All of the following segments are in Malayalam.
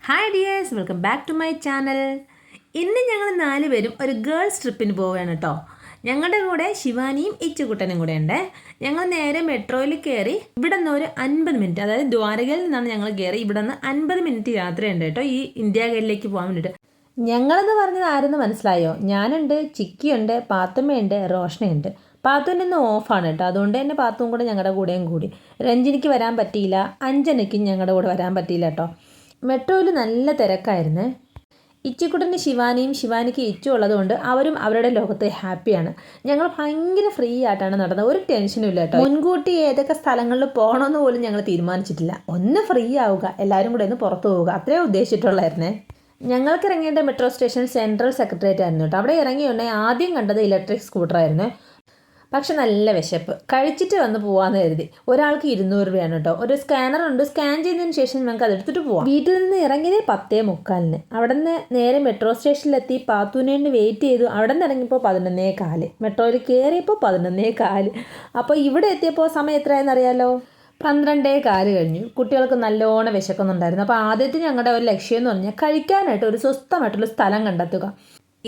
Hi dears, welcome back to my channel. ഇന്ന് ഞങ്ങൾ 4 പേരും ഒരു ഗേൾസ് ട്രിപ്പിന് പോവുകയാണ് കേട്ടോ. ഞങ്ങളുടെ കൂടെ ശിവാനിയും ഇച്ചുകുട്ടനും കൂടെ ഉണ്ട്. ഞങ്ങൾ നേരെ മെട്രോയിൽ കയറി ഇവിടെ നിന്ന് ഒരു 50 മിനിറ്റ്, അതായത് ദ്വാരകയിൽ നിന്നാണ് ഞങ്ങൾ കയറി. ഇവിടെ നിന്ന് 50 മിനിറ്റ് യാത്രയുണ്ട് കേട്ടോ ഈ ഇന്ത്യ ഗേറ്റിലേക്ക് പോകാൻ വേണ്ടിയിട്ട്. ഞങ്ങളെന്ന് പറഞ്ഞത് ആരെന്ന് മനസ്സിലായോ? ഞാനുണ്ട്, ചിക്കിയുണ്ട്, പാത്തുമ്മയുണ്ട്, റോഷനയുണ്ട്. പാത്തുവിൻ്റെ ഇന്ന് ഓഫാണ് കേട്ടോ, അതുകൊണ്ട് തന്നെ പാത്തുവും കൂടെ ഞങ്ങളുടെ കൂടെയും കൂടി. രഞ്ജിനിക്ക് വരാൻ പറ്റിയില്ല, അഞ്ജനയ്ക്കും ഞങ്ങളുടെ കൂടെ വരാൻ പറ്റിയില്ല കേട്ടോ. മെട്രോയിൽ നല്ല തിരക്കായിരുന്നു. ഇച്ചിക്കുട്ടന് ശിവാനിക്ക് ഇച്ചു ഉള്ളതുകൊണ്ട് അവരും അവരുടെ ലോകത്ത് ഹാപ്പിയാണ്. ഞങ്ങൾ ഭയങ്കര ഫ്രീ ആയിട്ടാണ് നടന്നത്, ഒരു ടെൻഷനും ഇല്ല കേട്ടോ. മുൻകൂട്ടി ഏതൊക്കെ സ്ഥലങ്ങളിൽ പോകണമെന്ന് പോലും ഞങ്ങൾ തീരുമാനിച്ചിട്ടില്ല. ഒന്ന് ഫ്രീ ആവുക, എല്ലാവരും കൂടെ ഒന്ന് പുറത്തു പോവുക, അത്രേ ഉദ്ദേശിച്ചിട്ടുള്ളായിരുന്നേ. ഞങ്ങൾക്ക് ഇറങ്ങേണ്ട മെട്രോ സ്റ്റേഷൻ സെൻട്രൽ സെക്രട്ടേറിയറ്റ് ആയിരുന്നു കേട്ടോ. അവിടെ ഇറങ്ങിയുണ്ടെങ്കിൽ ആദ്യം കണ്ടത് ഇലക്ട്രിക് സ്കൂട്ടറായിരുന്നു. പക്ഷെ നല്ല വിശപ്പ്, കഴിച്ചിട്ട് വന്ന് പോകാമെന്ന് കരുതി. ഒരാൾക്ക് 200 രൂപയാണ് കേട്ടോ. ഒരു സ്കാനറുണ്ട്, സ്കാൻ ചെയ്തതിന് ശേഷം ഞങ്ങൾക്ക് അതെടുത്തിട്ട് പോവാം. വീട്ടിൽ നിന്ന് ഇറങ്ങിയത് 10:45. അവിടെ നിന്ന് നേരെ മെട്രോ സ്റ്റേഷനിലെത്തി പാത്തുവിന് വേണ്ടി വെയിറ്റ് ചെയ്തു. അവിടെ നിന്ന് ഇറങ്ങിയപ്പോൾ 11:15. മെട്രോയിൽ കയറിയപ്പോൾ 11:15. അപ്പോൾ ഇവിടെ എത്തിയപ്പോൾ സമയം എത്രയാണെന്ന് അറിയാലോ? 12:15 കഴിഞ്ഞു. കുട്ടികൾക്ക് നല്ലോണം വിശക്കുന്നുണ്ടായിരുന്നു. അപ്പോൾ ആദ്യത്തെ ഞങ്ങളുടെ ഒരു ലക്ഷ്യം എന്ന് പറഞ്ഞാൽ കഴിക്കാനായിട്ട് ഒരു സ്വസ്ഥമായിട്ടുള്ള സ്ഥലം കണ്ടെത്തുക.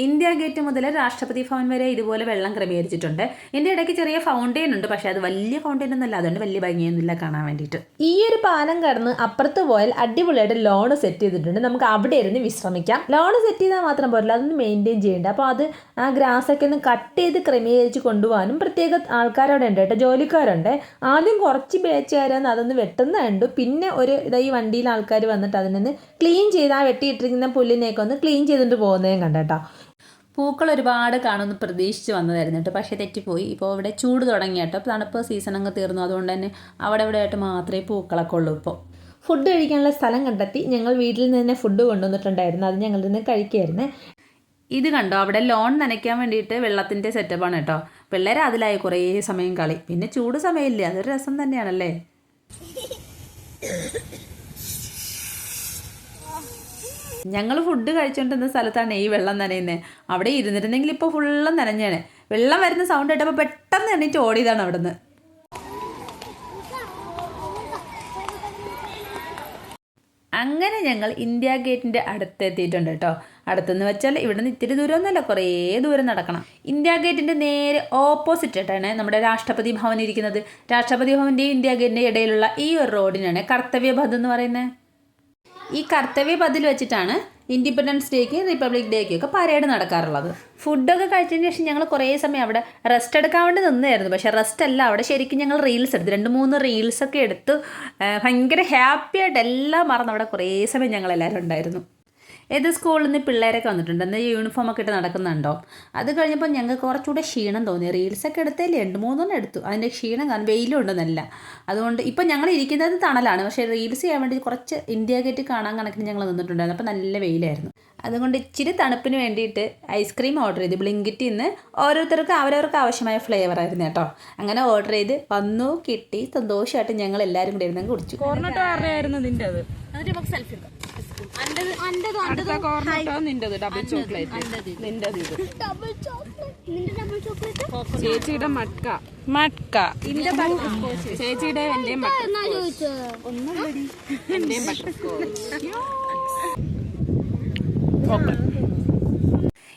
ഇന്ത്യ ഗേറ്റ് മുതൽ രാഷ്ട്രപതി ഭവൻ വരെ ഇതുപോലെ വെള്ളം ക്രമീകരിച്ചിട്ടുണ്ട്. ഇതിൻ്റെ ഇടയ്ക്ക് ചെറിയ ഫൗണ്ടെയിൻ ഉണ്ട്, പക്ഷേ അത് വലിയ ഫൗണ്ടെയിൻ ഒന്നുമല്ല, അതുകൊണ്ട് വലിയ ഭംഗിയൊന്നുമില്ല കാണാൻ വേണ്ടിയിട്ട്. ഈ ഒരു പാലം കടന്ന് അപ്പുറത്ത് പോയാൽ അടിപൊളിയായിട്ട് ലോണ് സെറ്റ് ചെയ്തിട്ടുണ്ട്. നമുക്ക് അവിടെ ഇരുന്ന് വിശ്രമിക്കാം. ലോണ് സെറ്റ് ചെയ്താൽ മാത്രം പോരല്ല, അതൊന്ന് മെയിൻറ്റെയിൻ ചെയ്യേണ്ട. അപ്പോൾ അത് ആ ഗ്രാസൊക്കെ ഒന്ന് കട്ട് ചെയ്ത് ക്രമീകരിച്ച് കൊണ്ടുപോകാനും പ്രത്യേക ആൾക്കാരവിടെ ഉണ്ട് കേട്ടോ, ജോലിക്കാരുണ്ട്. ആദ്യം കുറച്ച് ബാച്ചുകാരൊന്ന് അതൊന്ന് വെട്ടുന്നുണ്ട്. പിന്നെ ഈ വണ്ടിയിൽ ആൾക്കാർ വന്നിട്ട് അതിനൊന്ന് ക്ലീൻ ചെയ്ത് ആ വെട്ടിയിട്ടിരിക്കുന്ന പുല്ലിനെയൊക്കെ ഒന്ന് ക്ലീൻ ചെയ്തിട്ട് പോകുന്നതും കണ്ടേട്ടോ. പൂക്കൾ ഒരുപാട് കാണുമെന്ന് പ്രതീക്ഷിച്ച് വന്നതായിരുന്നു കേട്ടോ, പക്ഷേ തെറ്റിപ്പോയി. ഇപ്പോൾ ഇവിടെ ചൂട് തുടങ്ങി കേട്ടോ, തണുപ്പ് സീസൺ അങ്ങ് തീർന്നു. അതുകൊണ്ട് തന്നെ അവിടെ ആയിട്ട് മാത്രമേ പൂക്കളൊക്കെ ഉള്ളൂ. ഇപ്പോൾ ഫുഡ് കഴിക്കാനുള്ള സ്ഥലം കണ്ടെത്തി. ഞങ്ങൾ വീട്ടിൽ നിന്ന് തന്നെ ഫുഡ് കൊണ്ടുവന്നിട്ടുണ്ടായിരുന്നു, അത് ഞങ്ങൾ തന്നെ കഴിക്കുമായിരുന്നു. ഇത് കണ്ടോ, അവിടെ ലോൺ നനയ്ക്കാൻ വേണ്ടിയിട്ട് വെള്ളത്തിൻ്റെ സെറ്റപ്പാണ് കേട്ടോ. പിള്ളേർ അതിലായി കുറേ സമയം കളി. പിന്നെ ചൂട് സമയമില്ല, അതൊരു രസം തന്നെയാണല്ലേ. ഞങ്ങൾ ഫുഡ് കഴിച്ചുകൊണ്ടിരുന്ന സ്ഥലത്താണ് ഈ വെള്ളം നനയുന്നത്. അവിടെ ഇരുന്നിരുന്നെങ്കിൽ ഇപ്പോൾ ഫുള്ളും നനഞ്ഞാണ്. വെള്ളം വരുന്ന സൗണ്ട് കേട്ടപ്പോൾ പെട്ടെന്ന് എണീറ്റ് ഓടിയതാണ് അവിടെ നിന്ന്. അങ്ങനെ ഞങ്ങൾ ഇന്ത്യ ഗേറ്റിൻ്റെ അടുത്തെത്തിയിട്ടുണ്ട് കേട്ടോ. അടുത്തെന്ന് വെച്ചാൽ ഇവിടെ നിന്ന് ഇത്തിരി ദൂരമൊന്നുമല്ല, കുറേ ദൂരം നടക്കണം. ഇന്ത്യ ഗേറ്റിൻ്റെ നേരെ ഓപ്പോസിറ്റ് ആയിട്ടാണ് നമ്മുടെ രാഷ്ട്രപതി ഭവൻ ഇരിക്കുന്നത്. രാഷ്ട്രപതി ഭവൻ്റെയും ഇന്ത്യ ഗേറ്റിൻ്റെ ഇടയിലുള്ള ഈ ഒരു റോഡിനാണ് കർത്തവ്യപഥ് എന്ന് പറയുന്നത്. ഈ കർത്തവ്യപഥിൽ വെച്ചിട്ടാണ് ഇൻഡിപെൻഡൻസ് ഡേക്ക്, റിപ്പബ്ലിക് ഡേക്കും ഒക്കെ പരേഡ് നടക്കാറുള്ളത്. ഫുഡൊക്കെ കഴിച്ചതിന് ശേഷം ഞങ്ങൾ കുറേ സമയം അവിടെ റെസ്റ്റ് എടുക്കാൻ വേണ്ടി നിന്നായിരുന്നു. പക്ഷേ റെസ്റ്റ് അല്ല, അവിടെ ശരിക്കും ഞങ്ങൾ റീൽസ് എടുത്തു. 2-3 റീൽസൊക്കെ എടുത്ത് ഭയങ്കര ഹാപ്പി ആയിട്ട് എല്ലാം മറന്ന് അവിടെ കുറേ സമയം ഞങ്ങളെല്ലാവരും ഉണ്ടായിരുന്നു. ഏത് സ്കൂളിൽ നിന്ന് പിള്ളേരൊക്കെ വന്നിട്ടുണ്ട്, എന്നാൽ യൂണിഫോമൊക്കെ ഇട്ട് നടക്കുന്നുണ്ടോ. അത് കഴിഞ്ഞപ്പോൾ ഞങ്ങൾക്ക് കുറച്ചുകൂടെ ക്ഷീണം തോന്നി. റീൽസൊക്കെ എടുത്തല്ലേ 2-3 എടുത്തു. അതിൻ്റെ ക്ഷീണം കാരണം വെയിലും ഉണ്ടെന്നല്ല. അതുകൊണ്ട് ഇപ്പം ഞങ്ങൾ ഇരിക്കുന്നത് തണലാണ്, പക്ഷേ റീൽസ് ചെയ്യാൻ വേണ്ടി കുറച്ച് ഇന്ത്യ ഗേറ്റ് കാണാൻ കണക്കിന് ഞങ്ങൾ നിന്നിട്ടുണ്ടായിരുന്നു. അപ്പോൾ നല്ല വെയിലായിരുന്നു. അതുകൊണ്ട് ഇച്ചിരി തണുപ്പിന് വേണ്ടിയിട്ട് ഐസ്ക്രീം ഓർഡർ ചെയ്ത് ബ്ലിങ്കിറ്റിൽ നിന്ന് ഓരോരുത്തർക്ക് അവരവർക്ക് ആവശ്യമായ ഫ്ലേവർ ആയിരുന്നു കേട്ടോ. അങ്ങനെ ഓർഡർ ചെയ്ത് വന്നു, കിട്ടി, സന്തോഷമായിട്ട് ഞങ്ങൾ എല്ലാവരും കൂടെ ഇരുന്ന് കുടിച്ചു. ചേച്ചിയുടെ മട്ക ചേച്ചിയുടെ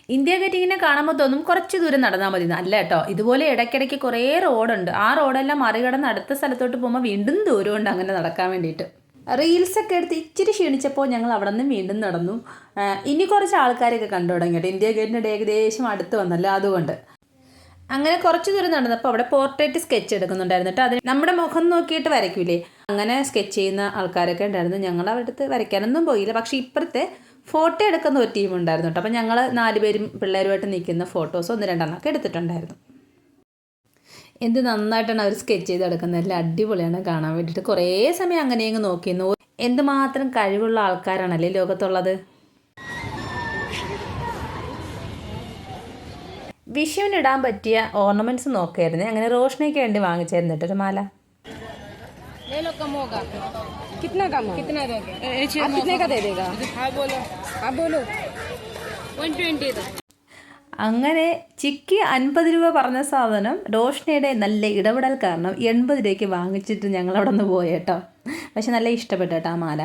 ഇന്ത്യ ഗേറ്റ് ഇങ്ങനെ കാണുമ്പോൾ തോന്നും കുറച്ച് ദൂരം നടന്നാൽ മതി. അല്ല കേട്ടോ, ഇതുപോലെ ഇടയ്ക്കിടയ്ക്ക് കുറേ റോഡുണ്ട്. ആ റോഡെല്ലാം മറികടന്ന് അടുത്ത സ്ഥലത്തോട്ട് പോകുമ്പോൾ വീണ്ടും ദൂരമുണ്ട് അങ്ങനെ നടക്കാൻ വേണ്ടിയിട്ട്. റീൽസൊക്കെ എടുത്ത് ഇച്ചിരി ക്ഷീണിച്ചപ്പോൾ ഞങ്ങൾ അവിടെ നിന്ന് വീണ്ടും നടന്നു. ഇനി കുറച്ച് ആൾക്കാരൊക്കെ കണ്ടു തുടങ്ങിയിട്ട് ഇന്ത്യ ഗേറ്റിൻ്റെ ഏകദേശം അടുത്ത് വന്നല്ലോ, അതുകൊണ്ട് അങ്ങനെ കുറച്ച് ദൂരം നടന്നപ്പോൾ അവിടെ പോർട്രേറ്റ് സ്കെച്ച് എടുക്കുന്നുണ്ടായിരുന്നു കേട്ടോ. അതിന് നമ്മുടെ മുഖം നോക്കിയിട്ട് വരയ്ക്കൂലേ, അങ്ങനെ സ്കെച്ച് ചെയ്യുന്ന ആൾക്കാരൊക്കെ ഉണ്ടായിരുന്നു. ഞങ്ങൾ അവിടെ അടുത്ത് വരയ്ക്കാനൊന്നും പോയില്ല. പക്ഷേ ഇപ്പുറത്തെ ഫോട്ടോ എടുക്കുന്ന ഒരു ടീം ഉണ്ടായിരുന്നു കേട്ടോ. അപ്പോൾ ഞങ്ങൾ 4 പേരും പിള്ളേരുമായിട്ട് നിൽക്കുന്ന ഫോട്ടോസ് 1-2 എടുത്തിട്ടുണ്ടായിരുന്നു. എന്ത് നന്നായിട്ടാണ് അവർ സ്കെച്ച് ചെയ്ത് എടുക്കുന്നത്, എല്ലാം അടിപൊളിയാണ് കാണാൻ വേണ്ടിയിട്ട്. കുറേ സമയം അങ്ങനെയങ്ങ് നോക്കിയിരുന്നു. എന്തുമാത്രം കഴിവുള്ള ആൾക്കാരാണല്ലേ ലോകത്തുള്ളത്. വിഷുവിനിടാൻ പറ്റിയ ഓർണമെൻറ്റ്സ് നോക്കായിരുന്നു. അങ്ങനെ റോഷനയ്ക്ക് വേണ്ടി വാങ്ങിച്ചായിരുന്നു കേട്ടോ ഒരു മാല. അങ്ങനെ ചിക്കി 50 രൂപ പറഞ്ഞ സാധനം റോഷ്നയുടെ നല്ല ഇടപെടൽ കാരണം 80 രൂപയ്ക്ക് വാങ്ങിച്ചിട്ട് ഞങ്ങൾ അവിടെ നിന്ന് പോയേട്ടോ. പക്ഷെ നല്ല ഇഷ്ടപ്പെട്ടു കേട്ടോ ആ മാല.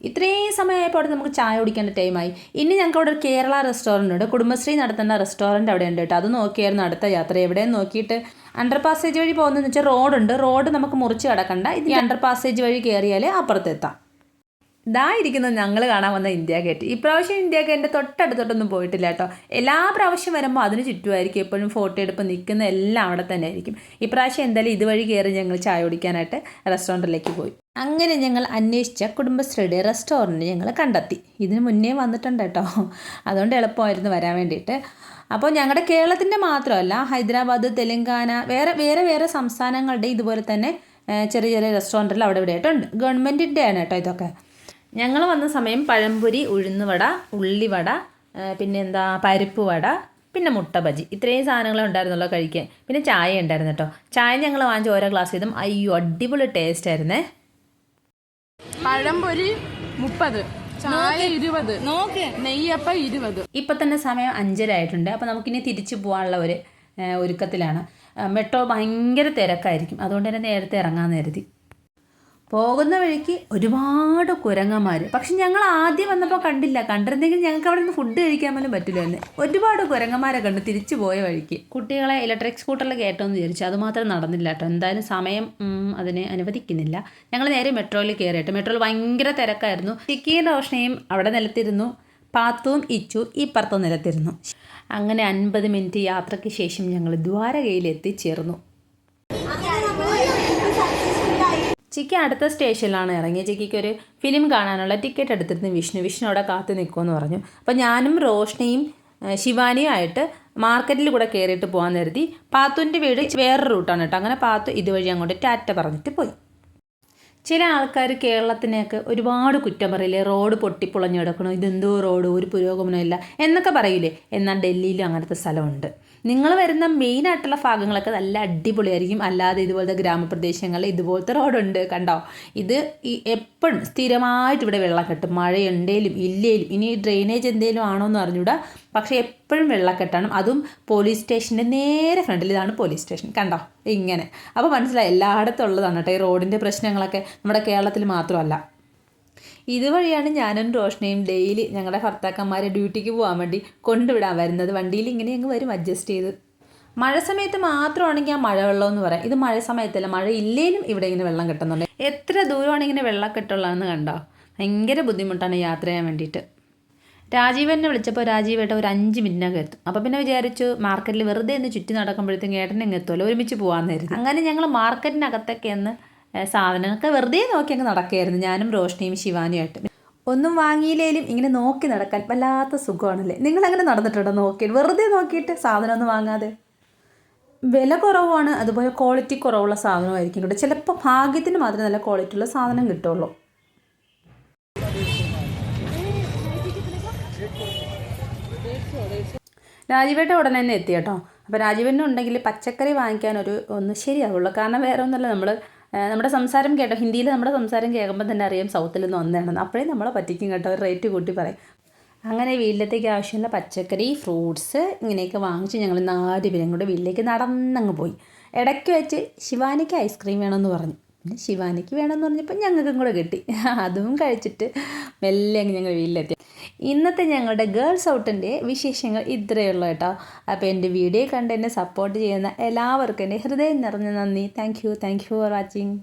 ഇത്രയും സമയമായപ്പോൾ അവിടെ നമുക്ക് ചായ കുടിക്കേണ്ട ടൈമായി. ഇനി ഞങ്ങൾക്ക് അവിടെ ഒരു കേരള റെസ്റ്റോറൻറ്റ് ഉണ്ട്, കുടുംബശ്രീ നടത്തുന്ന റെസ്റ്റോറൻറ്റ് അവിടെ ഉണ്ട് കേട്ടോ. അത് നോക്കിയായിരുന്നു അടുത്ത യാത്ര. എവിടെയെന്ന് നോക്കിയിട്ട് അണ്ടർ പാസേജ് വഴി പോകുന്നതെന്ന് വെച്ചാൽ റോഡുണ്ട്, റോഡ് നമുക്ക് മുറിച്ച് കിടക്കണ്ട, ഇത് അണ്ടർ പാസേജ് വഴി കയറിയാൽ അപ്പുറത്തെത്താം. ഇതാ ഇരിക്കുന്നത് ഞങ്ങൾ കാണാൻ വന്ന ഇന്ത്യ ഗേറ്റ്. ഇപ്രാവശ്യം ഇന്ത്യ ഗേറ്റിൻ്റെ തൊട്ടടുത്തോട്ടൊന്നും പോയിട്ടില്ല കേട്ടോ. എല്ലാ പ്രാവശ്യം വരുമ്പോൾ അതിന് ചുറ്റുമായിരിക്കും എപ്പോഴും ഫോട്ടോ എടുപ്പ് നിൽക്കുന്ന എല്ലാം അവിടെ തന്നെ ആയിരിക്കും. ഇപ്രാവശ്യം എന്തായാലും ഇതുവഴി കയറി ഞങ്ങൾ ചായ കുടിക്കാനായിട്ട് റെസ്റ്റോറൻറ്റിലേക്ക് പോയി. അങ്ങനെ ഞങ്ങൾ അന്വേഷിച്ച കുടുംബശ്രീയുടെ റെസ്റ്റോറൻറ്റ് ഞങ്ങൾ കണ്ടെത്തി. ഇതിന് മുന്നേ വന്നിട്ടുണ്ട് കേട്ടോ, അതുകൊണ്ട് എളുപ്പമായിരുന്നു വരാൻ വേണ്ടിയിട്ട്. അപ്പോൾ ഞങ്ങളുടെ കേരളത്തിൻ്റെ മാത്രമല്ല, ഹൈദരാബാദ്, തെലങ്കാന, വേറെ സംസ്ഥാനങ്ങളുടെ ഇതുപോലെ തന്നെ ചെറിയ ചെറിയ റെസ്റ്റോറൻറ്റിൽ അവിടെ ഇവിടെ ആയിട്ടുണ്ട്. ഗവൺമെൻറ്റിൻ്റെ ആണ് കേട്ടോ ഇതൊക്കെ. ഞങ്ങൾ വന്ന സമയം പഴംപൊരി, ഉഴുന്നുവട, ഉള്ളിവട, പിന്നെ പരിപ്പ് വട, പിന്നെ മുട്ട ബജി, ഇത്രയും സാധനങ്ങളെ ഉണ്ടായിരുന്നല്ലോ കഴിക്കാൻ. പിന്നെ ചായ ഉണ്ടായിരുന്നു കേട്ടോ. ചായ ഞങ്ങൾ വാങ്ങിച്ച ഓരോ ഗ്ലാസ് വീതം. അയ്യോ അടിപൊളി ടേസ്റ്റ് ആയിരുന്നേ. പഴംപൊരി 30, ചായ 20, നെയ്യപ്പം 20. ഇപ്പം തന്നെ സമയം 5:30 ആയിട്ടുണ്ട്. അപ്പോൾ നമുക്കിനി തിരിച്ചു പോകാനുള്ള ഒരു ഒരുക്കത്തിലാണ്. മെട്രോ ഭയങ്കര തിരക്കായിരിക്കും, അതുകൊണ്ട് തന്നെ നേരത്തെ ഇറങ്ങാമെന്ന് കരുതി. പോകുന്ന വഴിക്ക് ഒരുപാട് കുരങ്ങന്മാർ. പക്ഷെ ഞങ്ങൾ ആദ്യം വന്നപ്പോൾ കണ്ടില്ല. കണ്ടിരുന്നെങ്കിൽ ഞങ്ങൾക്ക് അവിടെ നിന്ന് ഫുഡ് കഴിക്കാൻ പോലും പറ്റില്ലായിരുന്നു. ഒരുപാട് കുരങ്ങന്മാരെ കണ്ട് തിരിച്ചു പോയ വഴിക്ക്. കുട്ടികളെ ഇലക്ട്രിക് സ്കൂട്ടറിൽ കയറ്റുമെന്ന് വിചാരിച്ചു, അതുമാത്രം നടന്നില്ല കേട്ടോ. എന്തായാലും സമയം അതിനെ അനുവദിക്കുന്നില്ല. ഞങ്ങൾ നേരെ മെട്രോയിൽ കയറിയിട്ട്, മെട്രോയിൽ ഭയങ്കര തിരക്കായിരുന്നു. ചിക്കിയും റോഷനയും അവിടെ നിലത്തിരുന്നു, പാത്തുവും ഇച്ചു ഇപ്പുറത്തും നിലത്തിരുന്നു. അങ്ങനെ 50 മിനിറ്റ് യാത്രയ്ക്ക് ശേഷം ഞങ്ങൾ ദ്വാരകയിൽ എത്തിച്ചേർന്നു. ചിക്കി അടുത്ത സ്റ്റേഷനിലാണ് ഇറങ്ങിയത്. ചിക്കിക്ക് ഒരു ഫിലിം കാണാനുള്ള ടിക്കറ്റ് എടുത്തിരുന്നു വിഷ്ണു അവിടെ കാത്തു നിൽക്കുമെന്ന് പറഞ്ഞു. അപ്പോൾ ഞാനും റോഷ്നയും ശിവാനിയും ആയിട്ട് മാർക്കറ്റിൽ കൂടെ കയറിയിട്ട് പോകാൻ കരുതി. പാത്തുവിൻ്റെ വീട് വേറൊരു റൂട്ടാണ് കേട്ടോ. അങ്ങനെ പാത്തു ഇതുവഴി അങ്ങോട്ട് ടാറ്റ പറഞ്ഞിട്ട് പോയി. ചില ആൾക്കാർ കേരളത്തിനെയൊക്കെ ഒരുപാട് കുറ്റം പറയില്ലേ, റോഡ് പൊട്ടിപ്പൊളഞ്ഞു കിടക്കണം, ഇതെന്തോ റോഡ്, ഒരു പുരോഗമനമില്ല എന്നൊക്കെ പറയൂലേ. എന്നാൽ ഡൽഹിയിലും അങ്ങനത്തെ സ്ഥലമുണ്ട്. നിങ്ങൾ വരുന്ന മെയിനായിട്ടുള്ള ഭാഗങ്ങളൊക്കെ നല്ല അടിപൊളിയായിരിക്കും. അല്ലാതെ ഇതുപോലത്തെ ഗ്രാമപ്രദേശങ്ങളിൽ ഇതുപോലത്തെ റോഡുണ്ട് കണ്ടോ. ഇത് എപ്പോഴും സ്ഥിരമായിട്ട് ഇവിടെ വെള്ളക്കെട്ട്, മഴയുണ്ടേലും ഇല്ലേലും. ഇനി ഡ്രെയിനേജ് എന്തെങ്കിലും ആണോ എന്ന് അറിഞ്ഞൂടാ, പക്ഷേ എപ്പോഴും വെള്ളക്കെട്ടാണ്. അതും പോലീസ് സ്റ്റേഷൻ്റെ നേരെ ഫ്രണ്ടിൽ. ഇതാണ് പോലീസ് സ്റ്റേഷൻ കണ്ടോ ഇങ്ങനെ. അപ്പോൾ മനസ്സിലായി എല്ലായിടത്തും ഉള്ളതാണ് കേട്ടോ ഈ റോഡിൻ്റെ പ്രശ്നങ്ങളൊക്കെ, നമ്മുടെ കേരളത്തിൽ മാത്രമല്ല. ഇതുവഴിയാണ് ഞാനും റോഷനയും ഡെയിലി ഞങ്ങളുടെ ഭർത്താക്കന്മാരെ ഡ്യൂട്ടിക്ക് പോകാൻ വേണ്ടി കൊണ്ടുവിടാൻ വരുന്നത്. വണ്ടിയിൽ ഇങ്ങനെ അങ്ങ് വരും അഡ്ജസ്റ്റ് ചെയ്ത്. മഴ സമയത്ത് മാത്രമാണെങ്കിൽ ആ മഴവെള്ളം എന്ന് പറയാം. ഇത് മഴ സമയത്തല്ല, മഴ ഇല്ലേലും ഇവിടെ ഇങ്ങനെ വെള്ളം കിട്ടുന്നുണ്ട്. എത്ര ദൂരമാണ് ഇങ്ങനെ വെള്ളക്കെട്ടുള്ളതെന്ന് കണ്ടോ. ഭയങ്കര ബുദ്ധിമുട്ടാണ് യാത്ര ചെയ്യാൻ വേണ്ടിയിട്ട്. രാജീവനെ വിളിച്ചപ്പോൾ രാജീവേട്ട ഒരു 5 മിനിറ്റിനകം എത്തും. അപ്പോൾ പിന്നെ വിചാരിച്ചു മാർക്കറ്റിൽ വെറുതെ ഒന്ന് ചുറ്റി നടക്കുമ്പോഴത്തേക്കും ഏട്ടനെ അങ്ങ് എത്തുമല്ലോ, ഒരുമിച്ച് പോകാമെന്ന് കരുതി. അങ്ങനെ ഞങ്ങൾ മാർക്കറ്റിനകത്തൊക്കെ ഒന്ന് സാധനങ്ങളൊക്കെ വെറുതെ നോക്കി അങ്ങ് നടക്കുകയായിരുന്നു, ഞാനും റോഷ്നയും ശിവാനിയായിട്ട്. ഒന്നും വാങ്ങിയില്ലേലും ഇങ്ങനെ നോക്കി നടക്കാൻ വല്ലാത്ത സുഖമാണല്ലേ. നിങ്ങളങ്ങനെ നടന്നിട്ടുണ്ടോ നോക്കിയിട്ട്, വെറുതെ നോക്കിയിട്ട് സാധനമൊന്നും വാങ്ങാതെ? വില കുറവാണ്, അതുപോലെ ക്വാളിറ്റി കുറവുള്ള സാധനമായിരിക്കും കേട്ടോ. ചിലപ്പോൾ ഭാഗ്യത്തിന് മാത്രമേ നല്ല ക്വാളിറ്റിയുള്ള സാധനം കിട്ടുള്ളൂ. രാജീവേട്ട ഉടനെ തന്നെ എത്തി കേട്ടോ. അപ്പോൾ രാജീവേട്ടൻ ഉണ്ടെങ്കിൽ പച്ചക്കറി വാങ്ങിക്കാൻ ഒന്ന് ശരിയാവുള്ളൂ. കാരണം വേറെ ഒന്നുമല്ല, നമ്മുടെ സംസാരം കേട്ടോ, ഹിന്ദിയിൽ നമ്മുടെ സംസാരം കേൾക്കുമ്പോൾ തന്നെ അറിയാം സൗത്തിൽ നിന്ന് വന്നതാണെന്ന്. അപ്പോഴേ നമ്മളെ പറ്റിക്കും കേട്ടോ, റേറ്റ് കൂട്ടി പറയും. അങ്ങനെ വീട്ടിലത്തേക്ക് ആവശ്യമുള്ള പച്ചക്കറി, ഫ്രൂട്ട്സ് ഇങ്ങനെയൊക്കെ വാങ്ങിച്ച് ഞങ്ങൾ 4 പേരും കൂടെ വീട്ടിലേക്ക് നടന്നങ്ങ് പോയി. ഇടയ്ക്ക് വെച്ച് ശിവാനിക്ക് ഐസ്ക്രീം വേണമെന്ന് പറഞ്ഞു. പിന്നെ ശിവാനിക്ക് വേണമെന്ന് പറഞ്ഞപ്പോൾ ഞങ്ങൾക്കും കൂടെ കിട്ടി. അതും കഴിച്ചിട്ട് മെല്ലെ അങ്ങ് ഞങ്ങൾ വീട്ടിലെത്തി. ഇന്നത്തെ ഞങ്ങളുടെ ഗേൾസ് ഔട്ടിൻ്റെ വിശേഷങ്ങൾ ഇത്രയേ ഉള്ളൂ കേട്ടോ. അപ്പോൾ എൻ്റെ വീഡിയോ കണ്ട് എന്നെ സപ്പോർട്ട് ചെയ്യുന്ന എല്ലാവർക്കും എൻ്റെ ഹൃദയം നിറഞ്ഞ നന്ദി. Thank you for watching.